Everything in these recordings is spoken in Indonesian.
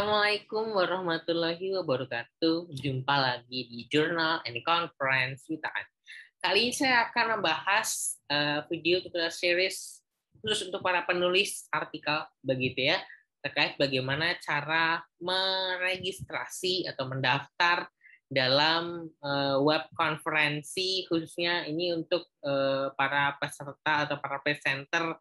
Assalamualaikum warahmatullahi wabarakatuh. Jumpa lagi di Journal and Conference with Aan. Kali ini saya akan membahas video tutorial series khusus untuk para penulis artikel begitu ya, terkait bagaimana cara meregistrasi atau mendaftar dalam web konferensi, khususnya ini untuk para peserta atau para presenter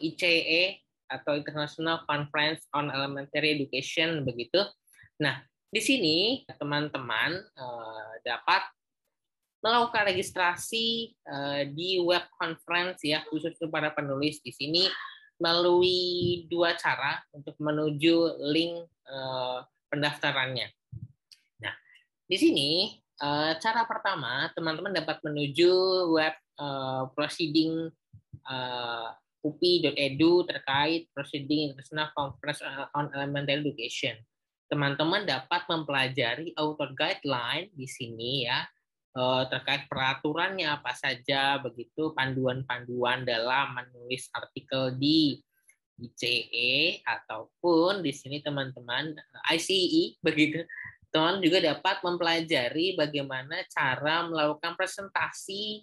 ICE atau International Conference on Elementary Education begitu. Nah, di sini teman-teman dapat melakukan registrasi di web conference ya, khusus para penulis di sini melalui dua cara untuk menuju link pendaftarannya. Nah, di sini cara pertama teman-teman dapat menuju web proceeding UPI.edu terkait Proceeding International Conference on Elementary Education. Teman-teman dapat mempelajari author guideline di sini ya, terkait peraturannya apa saja, begitu panduan-panduan dalam menulis artikel di ICE ataupun di sini teman-teman ICE begitu. Teman juga dapat mempelajari bagaimana cara melakukan presentasi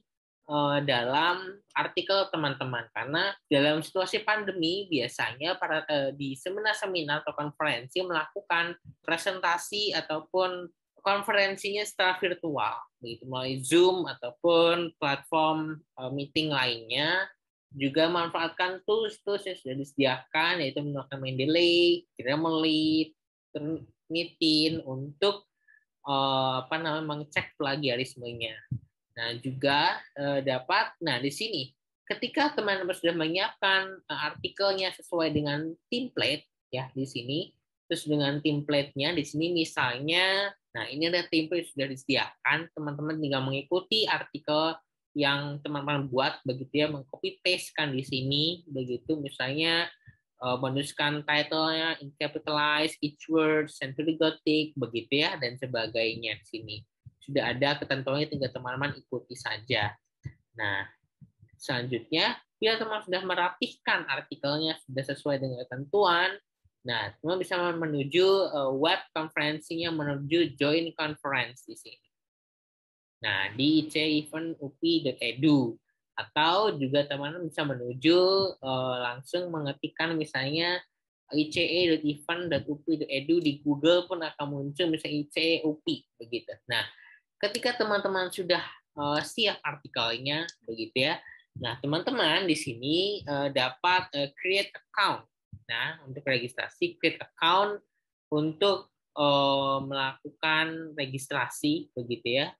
dalam artikel teman-teman, karena dalam situasi pandemi biasanya di seminar-seminar atau konferensi melakukan presentasi ataupun konferensinya secara virtual, begitu melalui Zoom ataupun platform meeting lainnya. Juga manfaatkan tools-tools yang sudah disediakan, yaitu menggunakan Mendeley, Grammarly, Turnitin untuk mengecek plagiarismenya. Nah, juga dapat, di sini ketika teman-teman sudah menyiapkan artikelnya sesuai dengan template ya di sini, terus dengan template-nya di sini misalnya, ini ada template sudah disediakan, teman-teman tinggal mengikuti artikel yang teman-teman buat begitu ya, mengcopy paste-kan di sini begitu, misalnya menuliskan title-nya in capitalize, each word, century Gothic begitu ya, dan sebagainya di sini. Sudah ada ketentuannya, tinggal teman-teman ikuti saja. Nah, selanjutnya, bila teman sudah merapihkan artikelnya sudah sesuai dengan ketentuan, teman bisa menuju web konferensinya, menuju join conference di sini. Nah, di ice-event.upi.edu, atau juga teman-teman bisa menuju langsung mengetikkan misalnya ice.event.upi.edu di Google pun akan muncul misalnya ICE UPI begitu. Nah, ketika teman-teman sudah siap artikelnya begitu ya, teman-teman di sini dapat create account. Nah, untuk registrasi create account untuk melakukan registrasi begitu ya,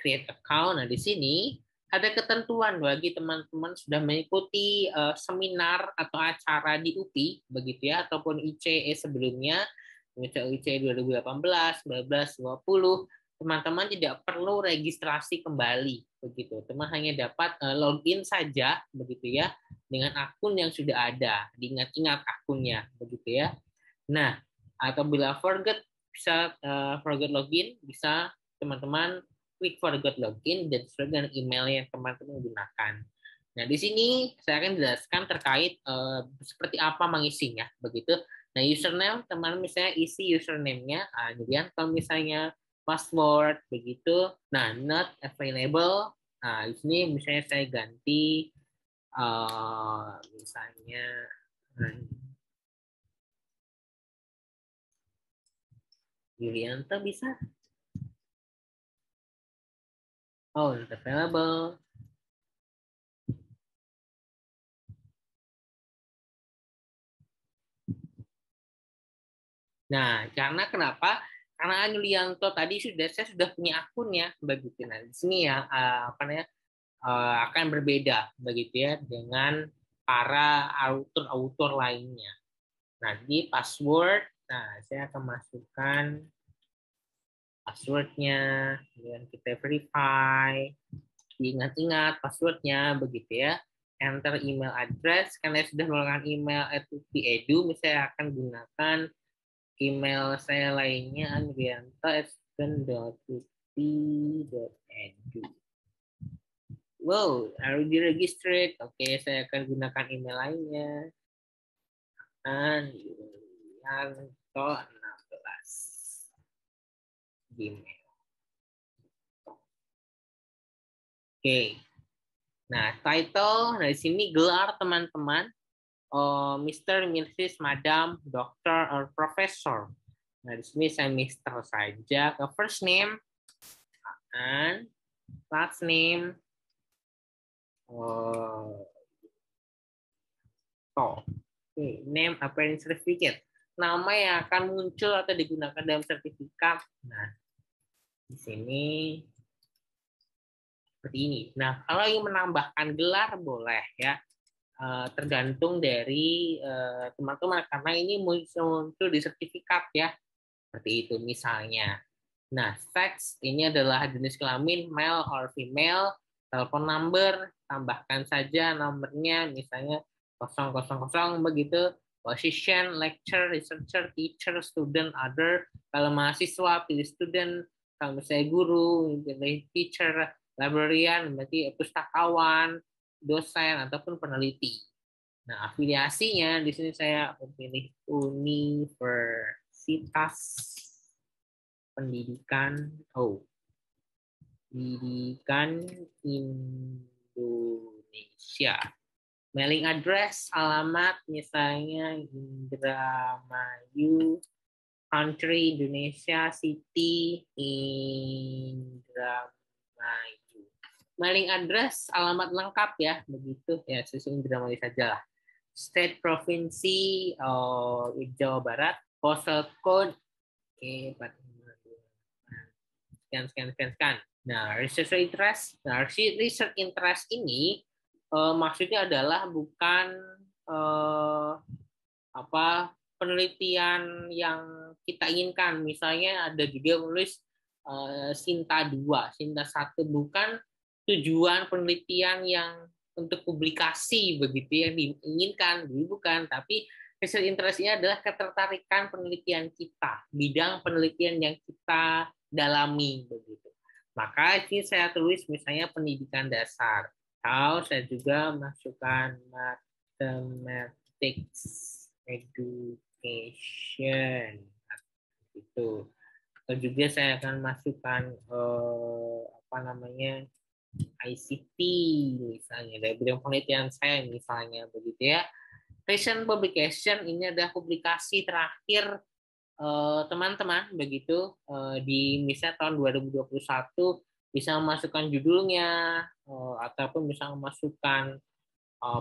create account. Nah, di sini ada ketentuan bagi teman-teman sudah mengikuti seminar atau acara di UPI begitu ya, ataupun ICE sebelumnya, misalnya ICE 2018, 19, 20, teman-teman tidak perlu registrasi kembali begitu. Teman hanya dapat login saja begitu ya, dengan akun yang sudah ada, diingat-ingat akunnya begitu ya. Nah, apabila forget login, bisa teman-teman klik forget login dan sesuai dengan email yang teman-teman gunakan. Nah, di sini saya akan jelaskan terkait seperti apa mengisinya begitu. Nah, username teman misalnya isi username-nya, kemudian kalau misalnya password begitu, not available. Nah, di sini misalnya saya ganti misalnya Yulianto bisa. Oh, not available. Nah, karena kenapa? Karena Yulianto tadi saya sudah punya akun ya begitu. Nah, di sini ya akan berbeda begitu ya dengan para autor lainnya. Nah, di password, saya akan masukkan passwordnya, kemudian kita verify, diingat-ingat passwordnya begitu ya. Enter email address, karena sudah menggunakan email @upi.edu, saya akan gunakan email saya lainnya, andrianto@upi.edu. Wow, already registered. Oke, saya akan gunakan email lainnya. Andrianto Gmail. Oke. Nah, title dari sini gelar teman-teman. Mr., Mrs., Madam, Doctor, or Professor. Nah, di sini saya Mr. saja. Ke first name, and last name, name appearance certificate. Nama yang akan muncul atau digunakan dalam sertifikat. Nah, di sini seperti ini. Nah, kalau ingin menambahkan gelar boleh ya, tergantung dari teman-teman karena ini muncul di sertifikat ya, seperti itu misalnya. Nah, sex ini adalah jenis kelamin male or female, telepon number tambahkan saja nomornya misalnya 000 begitu, position, lecture, researcher, teacher, student, other. Kalau mahasiswa pilih student, kalau misalnya guru pilih teacher, librarian berarti pustakawan, dosen ataupun peneliti. Nah, afiliasinya di sini saya memilih Universitas Pendidikan Indonesia. Mailing address, alamat misalnya Indramayu, country Indonesia, city Indramayu. Mailing address, alamat lengkap ya, begitu ya, sesuai Indramayu saja lah. State, provinsi, Jawa Barat, postal code, oke, sekian. Nah, research interest. Nah, research interest ini maksudnya adalah bukan penelitian yang kita inginkan. Misalnya ada juga menulis Sinta 2, Sinta 1, bukan tujuan penelitian yang untuk publikasi begitu yang diinginkan, bukan, tapi research interest-nya adalah ketertarikan penelitian kita, bidang penelitian yang kita dalami begitu. Maka ini saya tulis misalnya pendidikan dasar, atau saya juga masukkan mathematics education itu. Atau juga saya akan masukkan ICT misalnya dari bidang penelitian saya misalnya begitu ya. Recent publication ini adalah publikasi terakhir teman-teman begitu di misalnya tahun 2021 bisa memasukkan judulnya ataupun bisa memasukkan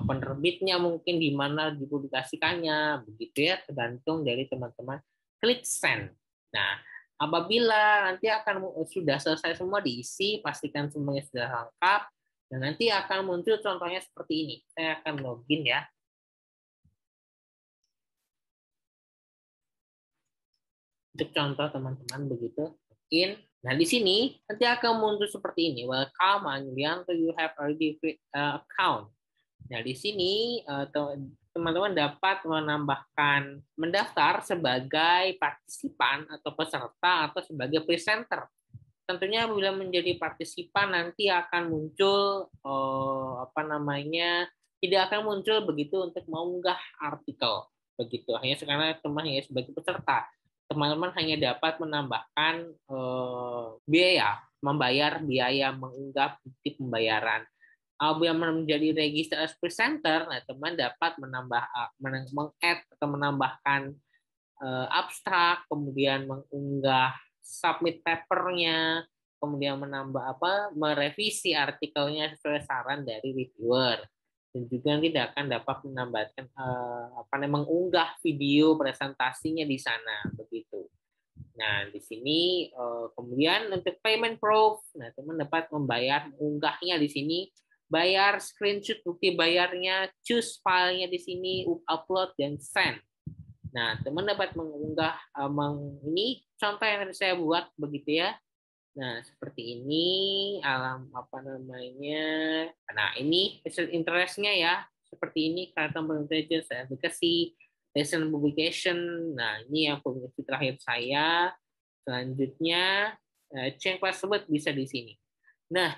penerbitnya mungkin di mana dipublikasikannya begitu ya, tergantung dari teman-teman. Klik send. Nah, apabila nanti akan sudah selesai semua diisi, pastikan semuanya sudah lengkap dan nanti akan muncul contohnya seperti ini. Saya akan login ya. Untuk contoh teman-teman begitu, login. Nah, di sini nanti akan muncul seperti ini. Welcome, Anjulianto, you have already created account. Nah, di sini teman-teman dapat mendaftar sebagai partisipan atau peserta atau sebagai presenter. Tentunya bila menjadi partisipan nanti akan muncul tidak akan muncul begitu untuk mengunggah artikel begitu. Hanya sekarang teman hanya sebagai peserta. Teman-teman hanya dapat menambahkan membayar biaya mengunggah bukti pembayaran. Yang menjadi register as presenter, nah teman dapat meng-add atau menambahkan abstrak, kemudian mengunggah submit papernya, kemudian merevisi artikelnya sesuai saran dari reviewer, dan juga tidak akan dapat menambahkan mengunggah video presentasinya di sana begitu. Nah, di sini kemudian untuk payment proof, nah teman dapat mengunggahnya di sini. Bayar, screenshot bukti bayarnya, choose filenya di sini, upload dan send. Nah, teman dapat mengunggah ini contoh yang saya buat begitu ya. Nah, seperti ini Nah, ini interest-nya ya. Seperti ini Cartoon Intelligence Advocacy, recent publication. Nah, ini yang publikasi terakhir saya. Selanjutnya change password bisa di sini. Nah,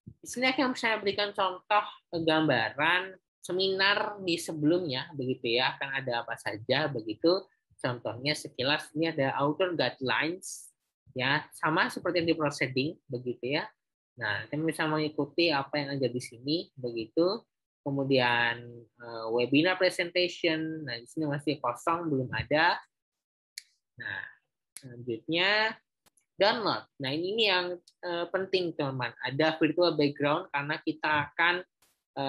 di sini akan saya berikan contoh gambaran seminar di sebelumnya, begitu ya, akan ada apa saja, begitu. Contohnya sekilas ini ada author guidelines. Ya, sama seperti yang di proceeding begitu ya. Nah, kalian bisa mengikuti apa yang ada di sini begitu. Kemudian webinar presentation. Nah, di sini masih kosong, belum ada. Nah, selanjutnya download. Nah, ini yang penting, teman-teman. Ada virtual background karena kita akan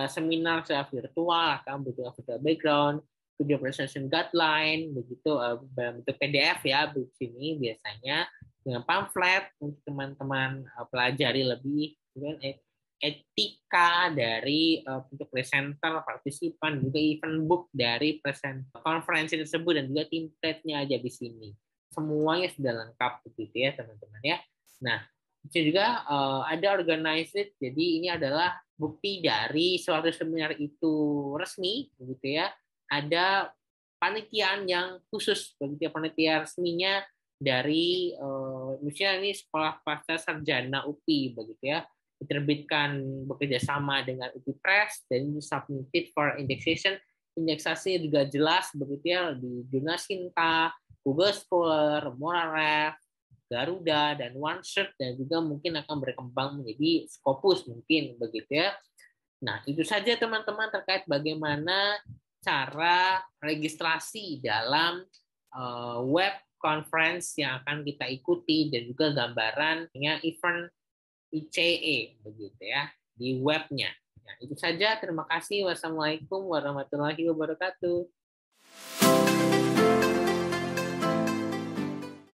seminar secara virtual, akan butuh virtual background, video presentation guideline, begitu dalam bentuk PDF ya, di sini biasanya dengan pamflet untuk teman-teman pelajari lebih, kemudian etika dari untuk presenter, partisipan, juga event book dari presenter konferensi tersebut, dan juga template-nya aja di sini. Semuanya sudah lengkap begitu ya teman-teman ya. Nah, itu juga ada organized, jadi ini adalah bukti dari suatu seminar itu resmi begitu ya. Ada panitiaan yang khusus begitu ya, panitia resminya dari misalnya ini sekolah pasca sarjana UPI begitu ya, diterbitkan bekerja sama dengan UPI Press dan submitted for indexation. Indeksasinya juga jelas begitu ya di Jurnal Sinta, Google Scholar, Moraref, Garuda, dan OneSearch, dan juga mungkin akan berkembang menjadi Scopus mungkin begitu ya. Nah, itu saja teman-teman terkait bagaimana cara registrasi dalam web conference yang akan kita ikuti, dan juga gambarannya event ICE begitu ya di webnya. Nah, itu saja. Terima kasih. Wassalamualaikum warahmatullahi wabarakatuh.